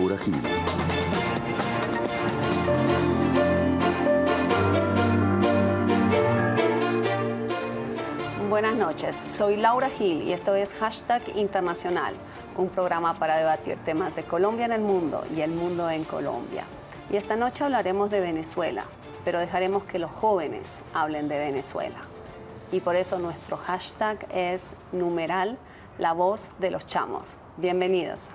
Laura Gil. Buenas noches, soy Laura Gil y esto es Hashtag Internacional, un programa para debatir temas de Colombia en el mundo y el mundo en Colombia. Y esta noche hablaremos de Venezuela, pero dejaremos que los jóvenes hablen de Venezuela. Y por eso nuestro hashtag es numeral La Voz de los Chamos. Bienvenidos.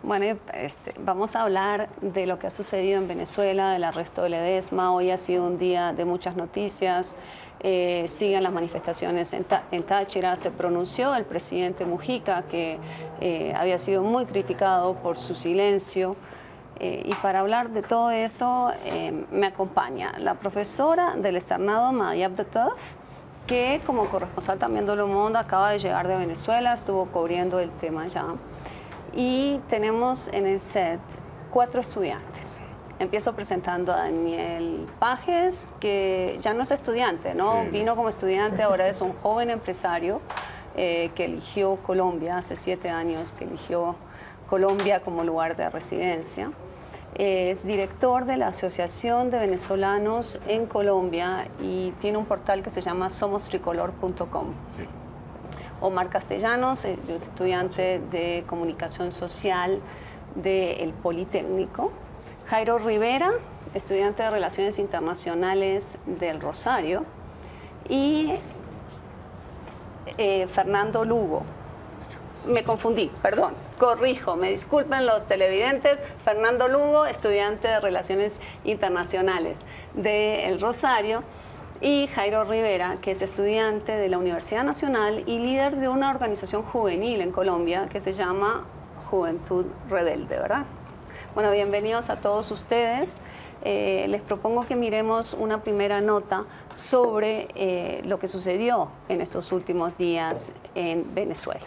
Bueno, vamos a hablar de lo que ha sucedido en Venezuela, del arresto de Ledesma. Hoy ha sido un día de muchas noticias. Siguen las manifestaciones en Táchira. Se pronunció el presidente Mujica, que había sido muy criticado por su silencio. Y para hablar de todo eso me acompaña la profesora del externado Maya Abdotov, que como corresponsal también de Le Monde acaba de llegar de Venezuela, estuvo cubriendo el tema ya. Y tenemos en el set 4 estudiantes. Empiezo presentando a Daniel Pajes, que ya no es estudiante, ¿no? Sí. Vino como estudiante, ahora es un joven empresario que eligió Colombia, hace 7 años que eligió Colombia como lugar de residencia. Es director de la Asociación de Venezolanos en Colombia y tiene un portal que se llama somostricolor.com. Sí. Omar Castellanos, estudiante de Comunicación Social del Politécnico. Jairo Rivera, estudiante de Relaciones Internacionales del Rosario. Y Fernando Lugo. Me confundí, perdón, corrijo, me disculpan los televidentes. Fernando Lugo, estudiante de Relaciones Internacionales del Rosario. Y Jairo Rivera, que es estudiante de la Universidad Nacional y líder de una organización juvenil en Colombia que se llama Juventud Rebelde, ¿verdad? Bueno, bienvenidos a todos ustedes. Les propongo que miremos una primera nota sobre lo que sucedió en estos últimos días en Venezuela.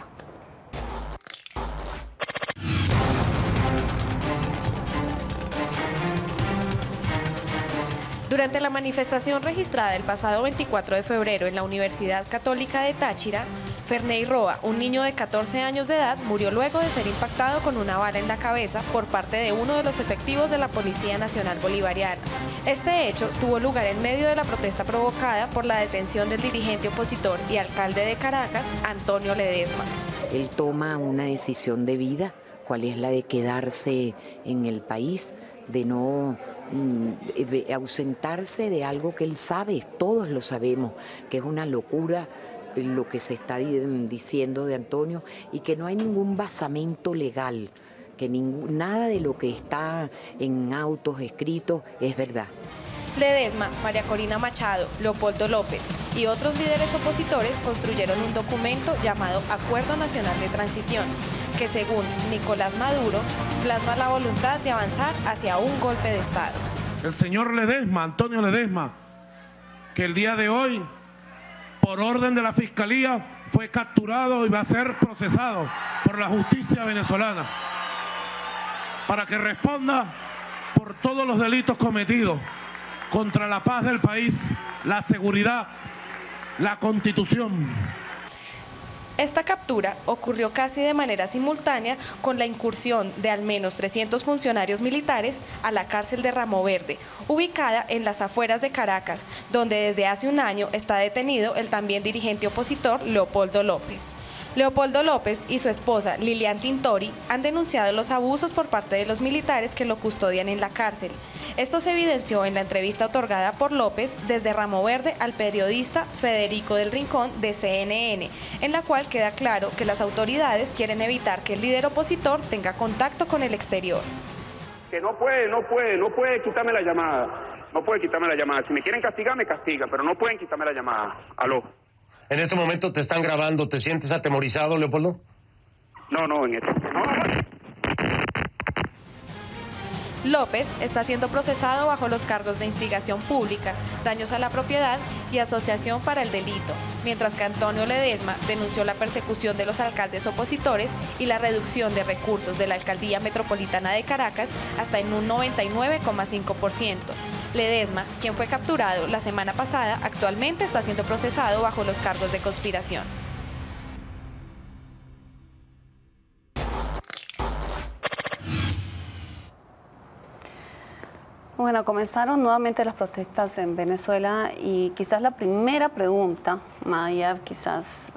Durante la manifestación registrada el pasado 24 de febrero en la Universidad Católica de Táchira, Ferney Roa, un niño de 14 años de edad, murió luego de ser impactado con una bala en la cabeza por parte de uno de los efectivos de la Policía Nacional Bolivariana. Este hecho tuvo lugar en medio de la protesta provocada por la detención del dirigente opositor y alcalde de Caracas, Antonio Ledesma. Él toma una decisión de vida, cuál es la de quedarse en el país, de no ausentarse de algo que él sabe, todos lo sabemos, que es una locura lo que se está diciendo de Antonio y que no hay ningún basamento legal, que nada de lo que está en autos escritos es verdad. Ledesma, María Corina Machado, Leopoldo López y otros líderes opositores construyeron un documento llamado Acuerdo Nacional de Transición, que según Nicolás Maduro, plasma la voluntad de avanzar hacia un golpe de Estado. El señor Ledesma, Antonio Ledesma, que el día de hoy, por orden de la Fiscalía, fue capturado y va a ser procesado por la justicia venezolana para que responda por todos los delitos cometidos contra la paz del país, la seguridad, la Constitución. Esta captura ocurrió casi de manera simultánea con la incursión de al menos 300 funcionarios militares a la cárcel de Ramo Verde, ubicada en las afueras de Caracas, donde desde hace un año está detenido el también dirigente opositor Leopoldo López. Leopoldo López y su esposa Lilian Tintori han denunciado los abusos por parte de los militares que lo custodian en la cárcel. Esto se evidenció en la entrevista otorgada por López desde Ramo Verde al periodista Federico del Rincón de CNN, en la cual queda claro que las autoridades quieren evitar que el líder opositor tenga contacto con el exterior. Que no puede quitarme la llamada. No puede quitarme la llamada. Si me quieren castigar, me castigan, pero no pueden quitarme la llamada. Aló. En este momento te están grabando. ¿Te sientes atemorizado, Leopoldo? No, en este... No. López está siendo procesado bajo los cargos de instigación pública, daños a la propiedad y asociación para el delito, mientras que Antonio Ledesma denunció la persecución de los alcaldes opositores y la reducción de recursos de la Alcaldía Metropolitana de Caracas hasta en un 99,5%. Ledesma, quien fue capturado la semana pasada, actualmente está siendo procesado bajo los cargos de conspiración. Bueno, comenzaron nuevamente las protestas en Venezuela y quizás la primera pregunta, Maya, quizás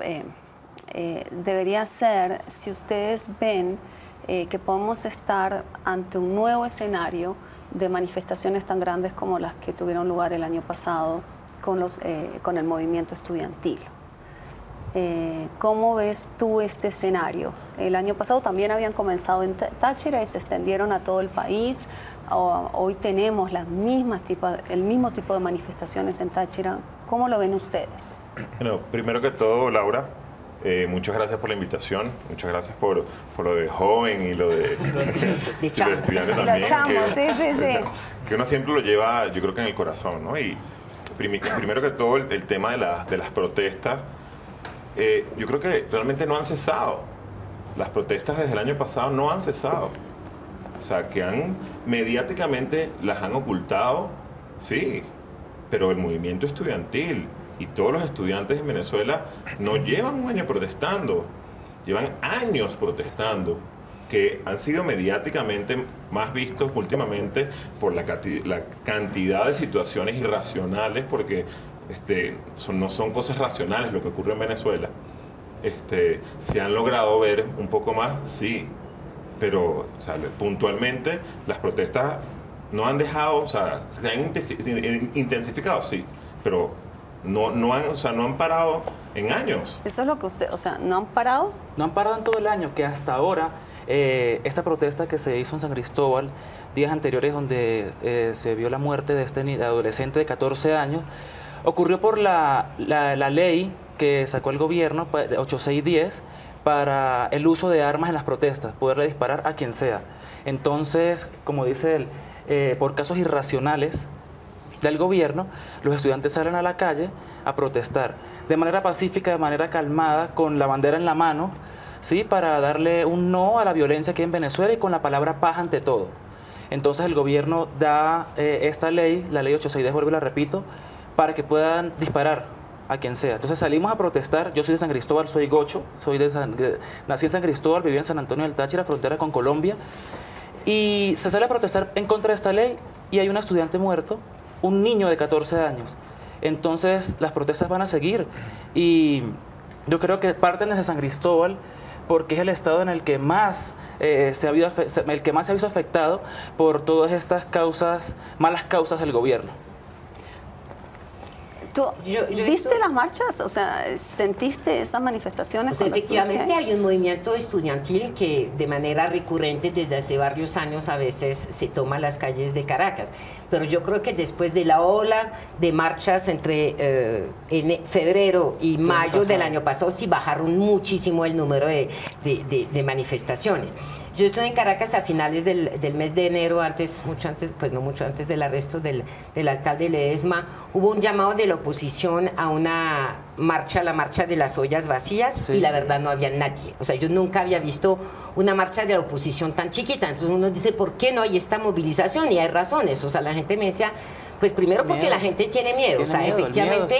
debería ser si ustedes ven que podemos estar ante un nuevo escenario de manifestaciones tan grandes como las que tuvieron lugar el año pasado con el movimiento estudiantil. ¿Cómo ves tú este escenario? El año pasado también habían comenzado en Táchira y se extendieron a todo el país. Hoy tenemos el mismo tipo de manifestaciones en Táchira. ¿Cómo lo ven ustedes? Bueno, primero que todo, Laura, muchas gracias por la invitación, muchas gracias por lo de joven y lo de estudiante también. Que uno siempre lo lleva, yo creo que en el corazón, ¿no? Y primero que todo, el tema de las protestas, yo creo que realmente no han cesado. Las protestas desde el año pasado no han cesado. O sea, que mediáticamente las han ocultado, sí, pero el movimiento estudiantil y todos los estudiantes en Venezuela no llevan un año protestando, llevan años protestando, que han sido mediáticamente más vistos últimamente por la cantidad de situaciones irracionales, porque no son cosas racionales lo que ocurre en Venezuela. Se han logrado ver un poco más, sí, pero o sea, puntualmente las protestas no han dejado, o sea, se han intensificado, sí, pero no han parado en años. Eso es lo que ¿no han parado? No han parado en todo el año, que hasta ahora esta protesta que se hizo en San Cristóbal, días anteriores donde se vio la muerte de este adolescente de 14 años, ocurrió por la ley que sacó el gobierno, 8610, para el uso de armas en las protestas, poderle disparar a quien sea. Entonces, como dice él, por casos irracionales del gobierno, los estudiantes salen a la calle a protestar de manera pacífica, de manera calmada, con la bandera en la mano, ¿sí? Para darle un no a la violencia aquí en Venezuela y con la palabra paz ante todo. Entonces el gobierno da esta ley, la ley 8610, vuelvo y la repito, para que puedan disparar a quien sea. Entonces salimos a protestar. Yo soy de San Cristóbal, soy gocho, nací en San Cristóbal, viví en San Antonio del Táchira, frontera con Colombia, y se sale a protestar en contra de esta ley y hay un estudiante muerto, un niño de 14 años. Entonces las protestas van a seguir y yo creo que parten desde San Cristóbal porque es el estado en el que más se ha visto afectado por todas estas malas causas del gobierno. ¿Tú viste las marchas? O sea, ¿sentiste esas manifestaciones? Pues efectivamente hay un movimiento estudiantil que de manera recurrente desde hace varios años a veces se toma las calles de Caracas. Pero yo creo que después de la ola de marchas entre febrero y mayo del año pasado, sí bajaron muchísimo el número de manifestaciones. Yo estoy en Caracas a finales del mes de enero, mucho antes del arresto del alcalde Ledesma. Hubo un llamado de la oposición a una marcha, la marcha de las ollas vacías, sí. Y la verdad no había nadie. O sea, yo nunca había visto una marcha de la oposición tan chiquita. Entonces uno dice, ¿por qué no hay esta movilización? Y hay razones. O sea, la gente me decía, pues primero porque la gente tiene miedo. O sea, efectivamente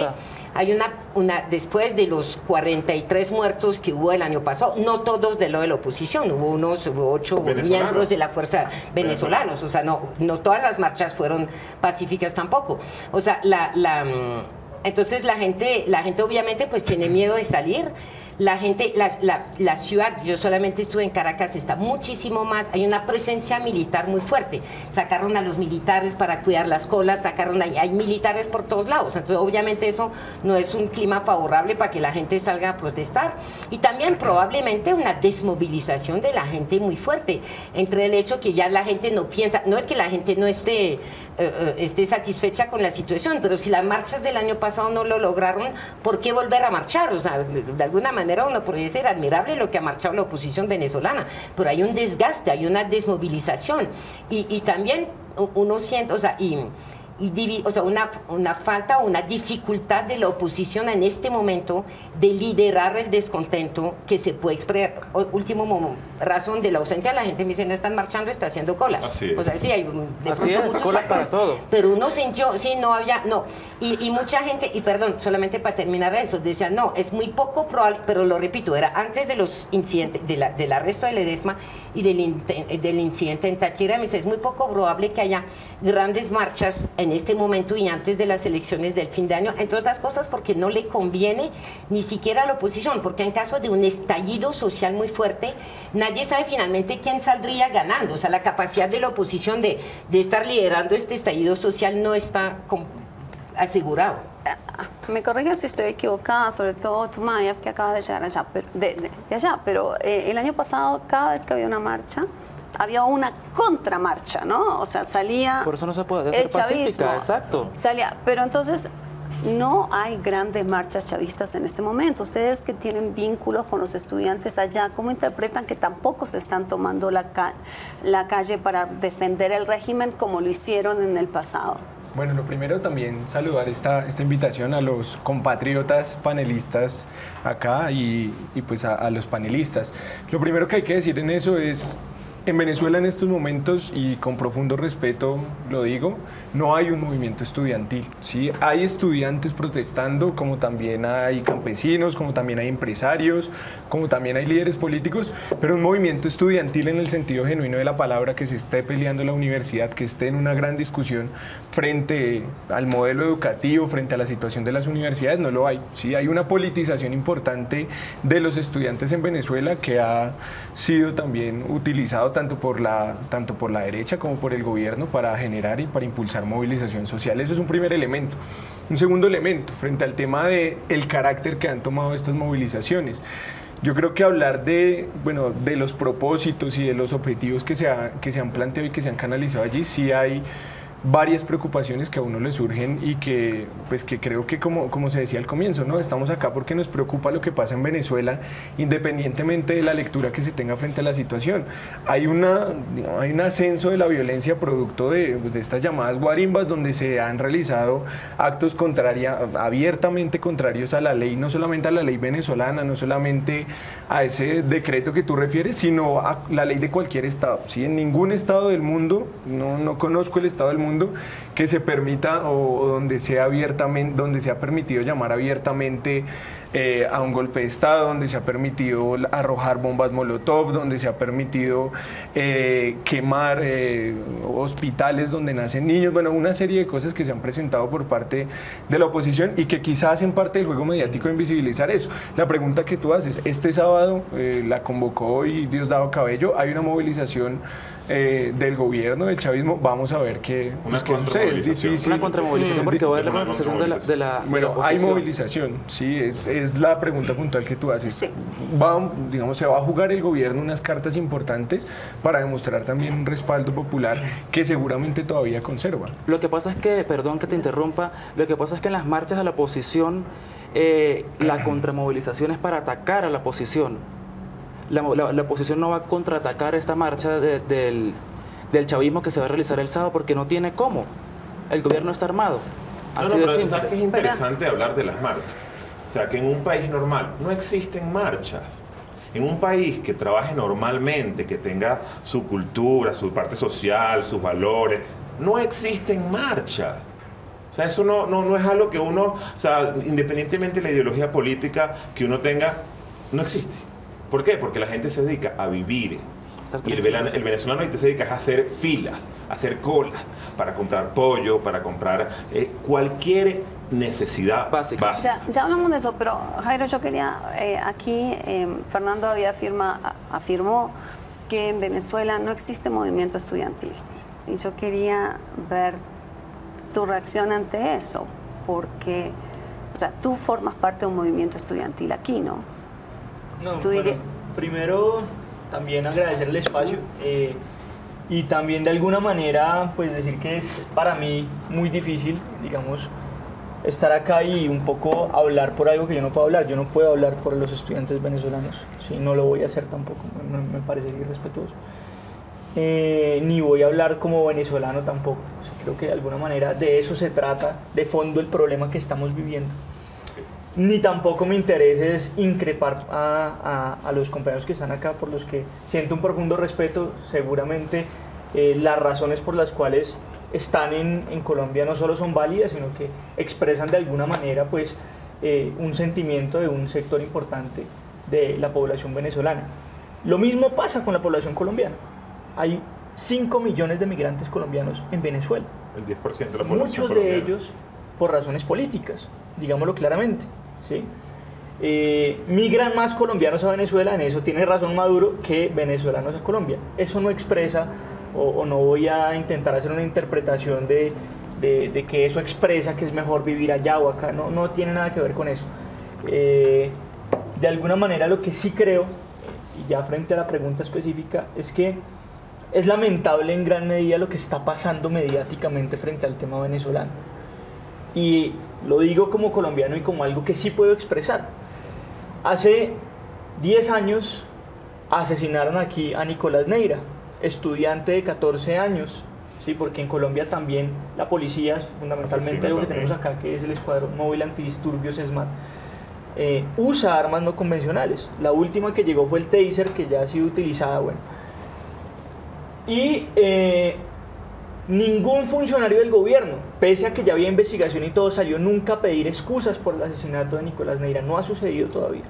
hay después de los 43 muertos que hubo el año pasado, no todos de lo de la oposición, hubo 8 miembros de la fuerza venezolanos. O sea, no todas las marchas fueron pacíficas tampoco. O sea, entonces la gente obviamente pues tiene miedo de salir. la gente, la ciudad, yo solamente estuve en Caracas, está muchísimo más, hay una presencia militar muy fuerte. Sacaron a los militares para cuidar las colas, hay militares por todos lados. Entonces, obviamente eso no es un clima favorable para que la gente salga a protestar. Y también probablemente una desmovilización de la gente muy fuerte, entre el hecho que ya la gente no piensa, no es que la gente no esté satisfecha con la situación, pero si las marchas del año pasado no lo lograron, ¿por qué volver a marchar? O sea, de alguna manera uno podría decir admirable lo que ha marchado la oposición venezolana, pero hay un desgaste, hay una desmovilización y también uno siente, o sea, una falta o una dificultad de la oposición en este momento de liderar el descontento que se puede expresar. Último razón de la ausencia, la gente me dice, no están marchando, está haciendo colas. Así es. O sea, sí, hay colas para todo. Pero uno sintió, sí, no había, no. Y mucha gente, y perdón, solamente para terminar eso, decía, no, es muy poco probable, pero lo repito, era antes de los incidentes, del arresto de Ledesma y del incidente en Táchira, me dice, es muy poco probable que haya grandes marchas en este momento y antes de las elecciones del fin de año, entre otras cosas porque no le conviene ni siquiera a la oposición, porque en caso de un estallido social muy fuerte, nadie sabe finalmente quién saldría ganando. O sea, la capacidad de la oposición de estar liderando este estallido social no está asegurado. Me corrigen si estoy equivocada, sobre todo tú, Maya, que acabas de llegar allá, pero el año pasado, cada vez que había una marcha, había una contramarcha, ¿no? O sea, salía... Por eso no se puede ser pacífica, exacto. Salía, pero entonces no hay grandes marchas chavistas en este momento. Ustedes que tienen vínculos con los estudiantes allá, ¿cómo interpretan que tampoco se están tomando la calle para defender el régimen como lo hicieron en el pasado? Bueno, lo primero también saludar esta invitación a los compatriotas panelistas acá y pues a los panelistas. Lo primero que hay que decir en eso es, en Venezuela en estos momentos, y con profundo respeto lo digo, no hay un movimiento estudiantil, ¿sí? Hay estudiantes protestando, como también hay campesinos, como también hay empresarios, como también hay líderes políticos, pero un movimiento estudiantil en el sentido genuino de la palabra, que se esté peleando la universidad, que esté en una gran discusión frente al modelo educativo, frente a la situación de las universidades, no lo hay, ¿sí? Hay una politización importante de los estudiantes en Venezuela que ha sido también utilizado tanto por la derecha como por el gobierno para generar y para impulsar movilización social. Eso es un primer elemento. Un segundo elemento, frente al tema del carácter que han tomado estas movilizaciones. Yo creo que hablar de los propósitos y de los objetivos que se han planteado y que se han canalizado allí, sí hay varias preocupaciones que a uno le surgen y que creo que como se decía al comienzo, ¿no? Estamos acá porque nos preocupa lo que pasa en Venezuela, independientemente de la lectura que se tenga frente a la situación. Hay un ascenso de la violencia producto de estas llamadas guarimbas, donde se han realizado actos abiertamente contrarios a la ley, no solamente a la ley venezolana, no solamente a ese decreto que tú refieres, sino a la ley de cualquier estado, ¿sí? En ningún estado del mundo, no conozco el estado del mundo que se permita o donde se ha permitido llamar abiertamente a un golpe de Estado, donde se ha permitido arrojar bombas molotov, donde se ha permitido quemar hospitales donde nacen niños, bueno, una serie de cosas que se han presentado por parte de la oposición y que quizás hacen parte del juego mediático de invisibilizar eso. La pregunta que tú haces, este sábado la convocó hoy Diosdado Cabello, hay una movilización del gobierno, del chavismo, vamos a ver qué sucede. Es difícil. Una contramovilización porque va a haber la movilización de la bueno, hay movilización, sí, es la pregunta puntual que tú haces. Sí. Se va a jugar el gobierno unas cartas importantes para demostrar también un respaldo popular que seguramente todavía conserva. Lo que pasa es que, perdón que te interrumpa, lo que pasa es que en las marchas de la oposición la contramovilización es para atacar a la oposición. La oposición no va a contraatacar esta marcha del chavismo que se va a realizar el sábado porque no tiene cómo. El gobierno está armado. Así de simple. ¿Sabes qué es interesante hablar de las marchas? O sea, que en un país normal no existen marchas. En un país que trabaje normalmente, que tenga su cultura, su parte social, sus valores, no existen marchas. O sea, eso no es algo que uno, o sea, independientemente de la ideología política que uno tenga, no existe. ¿Por qué? Porque la gente se dedica a vivir. Y el venezolano se dedica a hacer filas, a hacer colas, para comprar pollo, para comprar cualquier necesidad básica. Ya hablamos de eso, pero Jairo, yo quería, aquí Fernando afirmó que en Venezuela no existe movimiento estudiantil. Y yo quería ver tu reacción ante eso, porque, o sea, tú formas parte de un movimiento estudiantil aquí, ¿no? No, bueno, primero también agradecer el espacio y también de alguna manera pues decir que es para mí muy difícil, digamos, estar acá y un poco hablar por algo que yo no puedo hablar. Yo no puedo hablar por los estudiantes venezolanos, ¿sí? No lo voy a hacer tampoco, me parece irrespetuoso. Ni voy a hablar como venezolano tampoco. O sea, creo que de alguna manera de eso se trata de fondo el problema que estamos viviendo. Ni tampoco me interesa es increpar a los compañeros que están acá, por los que siento un profundo respeto. Seguramente las razones por las cuales están en Colombia no solo son válidas, sino que expresan de alguna manera pues, un sentimiento de un sector importante de la población venezolana. Lo mismo pasa con la población colombiana. Hay 5 millones de migrantes colombianos en Venezuela. El 10% de la población Muchos colombiana. de ellos por razones políticas, digámoslo claramente, ¿sí? Migran más colombianos a Venezuela, en eso tiene razón Maduro, que venezolanos a Colombia. Eso no expresa, o no voy a intentar hacer una interpretación de que eso expresa que es mejor vivir allá o acá, no tiene nada que ver con eso. De alguna manera lo que sí creo, y ya frente a la pregunta específica, es que es lamentable en gran medida lo que está pasando mediáticamente frente al tema venezolano. Y lo digo como colombiano y como algo que sí puedo expresar. Hace 10 años asesinaron aquí a Nicolás Neira, estudiante de 14 años, ¿sí? Porque en Colombia también la policía, fundamentalmente algo que tenemos acá, que es el Escuadrón Móvil Antidisturbios ESMAD, usa armas no convencionales. La última que llegó fue el taser, que ya ha sido utilizada, bueno. Y ningún funcionario del gobierno, pese a que ya había investigación y todo, salió nunca a pedir excusas por el asesinato de Nicolás Neira. No ha sucedido todavía.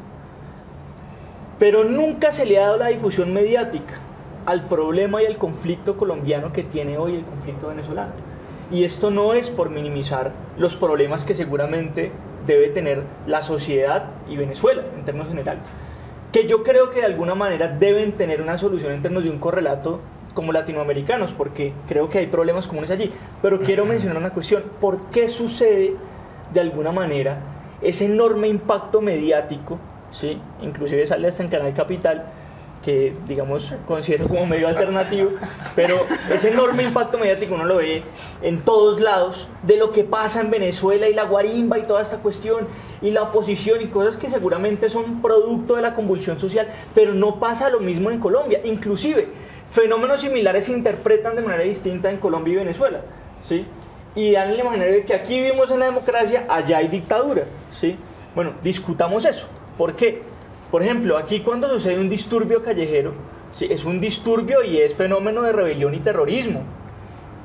Pero nunca se le ha dado la difusión mediática al problema y al conflicto colombiano que tiene hoy el conflicto venezolano. Y esto no es por minimizar los problemas que seguramente debe tener la sociedad y Venezuela en términos generales, que yo creo que de alguna manera deben tener una solución en términos de un correlato como latinoamericanos, porque creo que hay problemas comunes allí. Pero quiero mencionar una cuestión: ¿por qué sucede de alguna manera ese enorme impacto mediático, ¿sí? Inclusive sale hasta en Canal Capital, que digamos considero como medio alternativo, pero ese enorme impacto mediático uno lo ve en todos lados de lo que pasa en Venezuela y la guarimba y toda esta cuestión y la oposición y cosas que seguramente son producto de la convulsión social, pero no pasa lo mismo en Colombia. Inclusive fenómenos similares se interpretan de manera distinta en Colombia y Venezuela, ¿sí? Y dan la imagen de que aquí vivimos en la democracia, allá hay dictadura, ¿sí? Bueno, discutamos eso. ¿Por qué? Por ejemplo, aquí cuando sucede un disturbio callejero, ¿sí? Es un disturbio y es fenómeno de rebelión y terrorismo.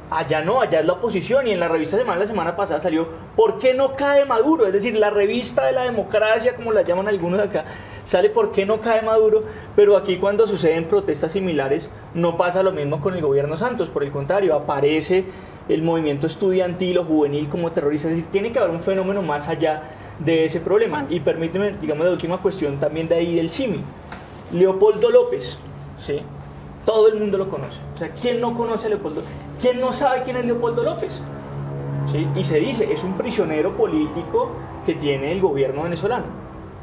Allá no, allá es la oposición. Y en la revista Semana, la semana pasada salió ¿por qué no cae Maduro? Es decir, la revista de la democracia, como la llaman algunos acá, sale ¿por qué no cae Maduro? Pero aquí cuando suceden protestas similares no pasa lo mismo con el gobierno Santos. Por el contrario, aparece el movimiento estudiantil o juvenil como terrorista. Es decir, tiene que haber un fenómeno más allá de ese problema. Y permíteme, digamos, la última cuestión también de ahí del símil. Leopoldo López, ¿sí? Todo el mundo lo conoce. O sea, ¿quién no conoce a Leopoldo? ¿Quién no sabe quién es Leopoldo López? ¿Sí? Y se dice, es un prisionero político que tiene el gobierno venezolano.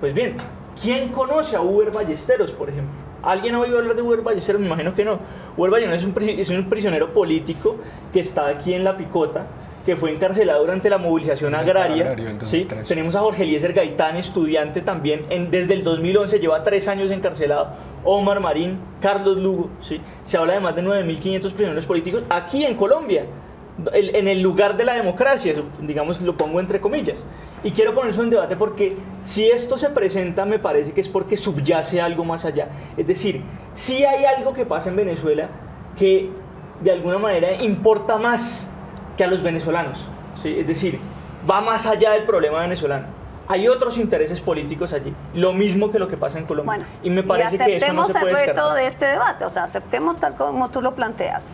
Pues bien, ¿quién conoce a Uber Ballesteros, por ejemplo? ¿Alguien ha oído hablar de Uber Ballesteros? Me imagino que no. Uber Ballesteros es un prisionero político que está aquí en La Picota, que fue encarcelado durante la movilización agraria. ¿Sí? Tenemos a Jorge Eliezer Gaitán, estudiante también, desde el 2011, lleva 3 años encarcelado. Omar Marín, Carlos Lugo, ¿sí? Se habla de más de 9.500 prisioneros políticos aquí en Colombia, en el lugar de la democracia, digamos, lo pongo entre comillas. Y quiero poner eso en debate porque si esto se presenta, me parece que es porque subyace algo más allá. Es decir, si hay algo que pasa en Venezuela que de alguna manera importa más que a los venezolanos, ¿sí? Es decir, va más allá del problema venezolano. Hay otros intereses políticos allí, lo mismo que lo que pasa en Colombia. Bueno, y me parece que eso no se puede aceptemos el reto descartar. de este debate, o sea, aceptemos tal como tú lo planteas.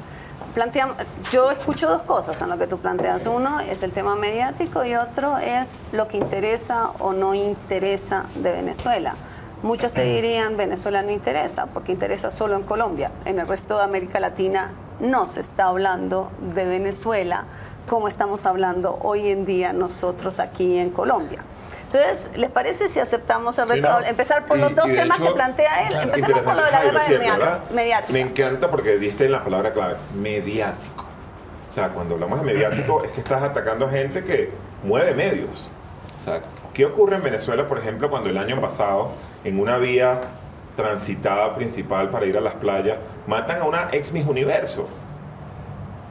yo escucho dos cosas en lo que tú planteas. Uno es el tema mediático y otro es lo que interesa o no interesa de Venezuela. Muchos te dirían Venezuela no interesa porque interesa solo en Colombia. En el resto de América Latina no se está hablando de Venezuela como estamos hablando hoy en día nosotros aquí en Colombia. Entonces, ¿les parece si aceptamos el reto? Sí, no. Empezar por los dos temas que plantea él. Empecemos por lo de la guerra mediática. Me encanta porque diste en la palabra clave, mediático. O sea, cuando hablamos de mediático es que estás atacando a gente que mueve medios. O sea, ¿qué ocurre en Venezuela, por ejemplo, cuando el año pasado, en una vía transitada principal para ir a las playas, matan a una ex Miss Universo?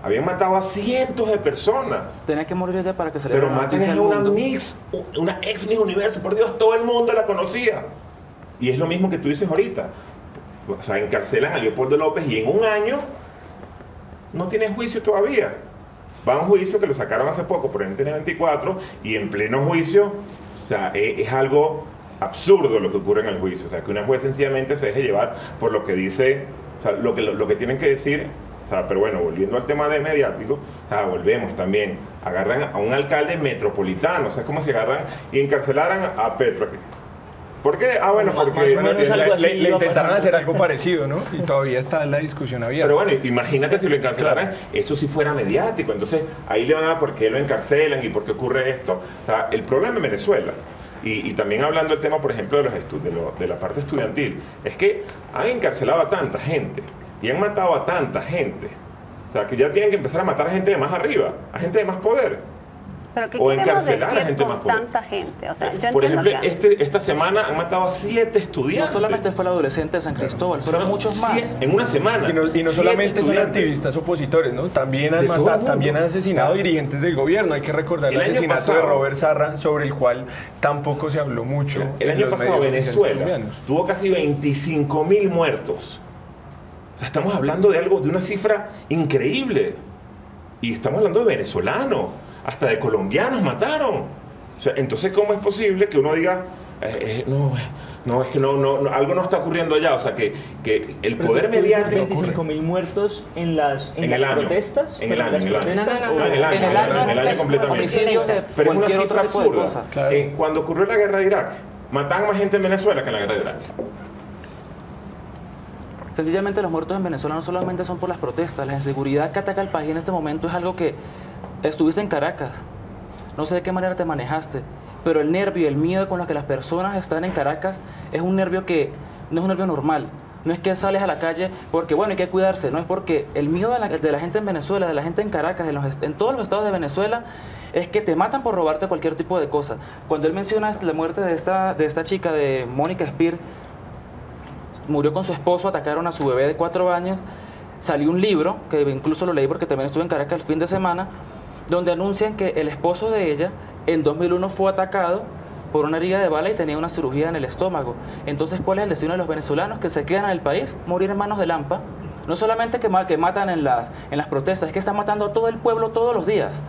Habían matado a cientos de personas. Tenía que morir ella para que se le Pero matan a una ex Miss Universo. Por Dios, todo el mundo la conocía. Y es lo mismo que tú dices ahorita. O sea, encarcelan a Leopoldo López y en un año no tiene juicio todavía. Va a un juicio que lo sacaron hace poco por NTN 24 y en pleno juicio, o sea, es algo absurdo lo que ocurre en el juicio. O sea, que una juez sencillamente se deje llevar por lo que dice, o sea, lo que tienen que decir. O sea, pero bueno, volviendo al tema de mediático, o sea, volvemos también. Agarran a un alcalde metropolitano, o sea, es como si agarran y encarcelaran a Petro aquí. ¿Por qué? Ah, bueno, porque le intentaron hacer algo parecido, ¿no? Y todavía está la discusión abierta. Pero bueno, imagínate si lo encarcelaran, claro. Eso sí fuera mediático. Entonces, ahí le van a dar por qué lo encarcelan y por qué ocurre esto. O sea, el problema en Venezuela, y también hablando del tema, por ejemplo, de la parte estudiantil, es que han encarcelado a tanta gente y han matado a tanta gente. O sea, que ya tienen que empezar a matar a gente de más arriba, a gente de más poder. ¿Pero qué o queremos decir a gente con más poder. Tanta gente? O sea, yo por ejemplo, que esta semana han matado a 7 estudiantes. No solamente fue el adolescente de San Cristóbal, fueron muchos más. En una semana. Y no solamente son activistas opositores, ¿no? También han matado, también han asesinado dirigentes del gobierno. Hay que recordar el asesinato de Robert Sarra, sobre el cual tampoco se habló mucho. El año pasado Venezuela tuvo casi 25.000 muertos. O sea, estamos hablando de una cifra increíble. Y estamos hablando de venezolanos, hasta de colombianos mataron. O sea, entonces, ¿cómo es posible que uno diga, no, es que algo no está ocurriendo allá? O sea, que el poder mediático... 25.000 muertos en las protestas. En el año completamente. Pero es una cifra absurda. Claro. Cuando ocurrió la guerra de Irak, mataban más gente en Venezuela que en la guerra de Irak. Sencillamente los muertos en Venezuela no solamente son por las protestas, la inseguridad que ataca al país en este momento es algo que estuviste en Caracas, no sé de qué manera te manejaste, pero el nervio y el miedo con los que las personas están en Caracas es un nervio que no es un nervio normal. No es que sales a la calle porque, bueno, hay que cuidarse, no es porque el miedo de la gente en Venezuela, de la gente en Caracas, en todos los estados de Venezuela, es que te matan por robarte cualquier tipo de cosa. Cuando él menciona la muerte de esta chica, de Mónica Spear, murió con su esposo, atacaron a su bebé de 4 años, salió un libro, que incluso lo leí porque también estuve en Caracas el fin de semana, donde anuncian que el esposo de ella en 2001 fue atacado por una herida de bala y tenía una cirugía en el estómago. Entonces, ¿cuál es el destino de los venezolanos que se quedan en el país? Morir en manos de Lampa. No solamente que matan en las protestas, es que están matando a todo el pueblo todos los días.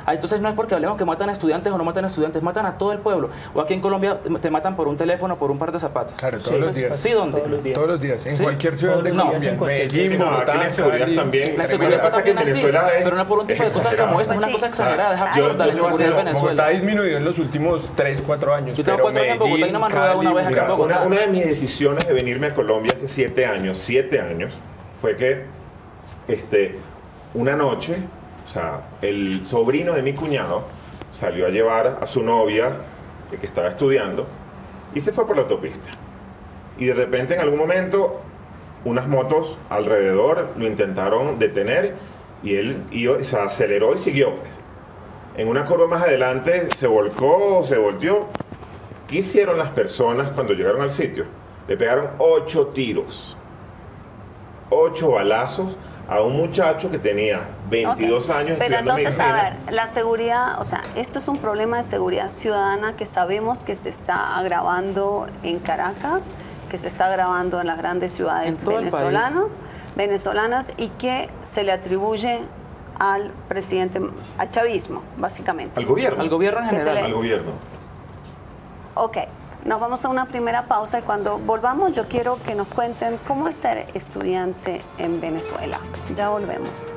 Entonces no es porque hablemos que matan a estudiantes o no matan a estudiantes, matan a todo el pueblo. O aquí en Colombia te matan por un teléfono, por un par de zapatos. Claro, todos los días. ¿Sí, dónde? Todos los días, en cualquier ciudad de Colombia. Medellín, Bogotá, la inseguridad también. La inseguridad pasa que en Venezuela es, pero no por un tipo de cosas como esta, es una cosa exagerada, es absurda la inseguridad en Venezuela. Bogotá ha disminuido en los últimos 3, 4 años. Yo tengo 4 años en Bogotá y no me han robado una vez acá en Bogotá. Una de mis decisiones de venirme a Colombia hace 7 años, fue que una noche, o sea, el sobrino de mi cuñado salió a llevar a su novia, que estaba estudiando, y se fue por la autopista. Y de repente, en algún momento, unas motos alrededor lo intentaron detener y él se aceleró y siguió. En una curva más adelante se volteó. ¿Qué hicieron las personas cuando llegaron al sitio? Le pegaron 8 tiros, 8 balazos a un muchacho que tenía 22 años Pero estudiando entonces, medicina. a ver, la seguridad, o sea, esto es un problema de seguridad ciudadana que sabemos que se está agravando en Caracas, que se está agravando en las grandes ciudades venezolanas y que se le atribuye al presidente, al chavismo, básicamente. Al gobierno. Al gobierno en general. Al gobierno. Ok. Nos vamos a una primera pausa y cuando volvamos yo quiero que nos cuenten cómo es ser estudiante en Venezuela. Ya volvemos.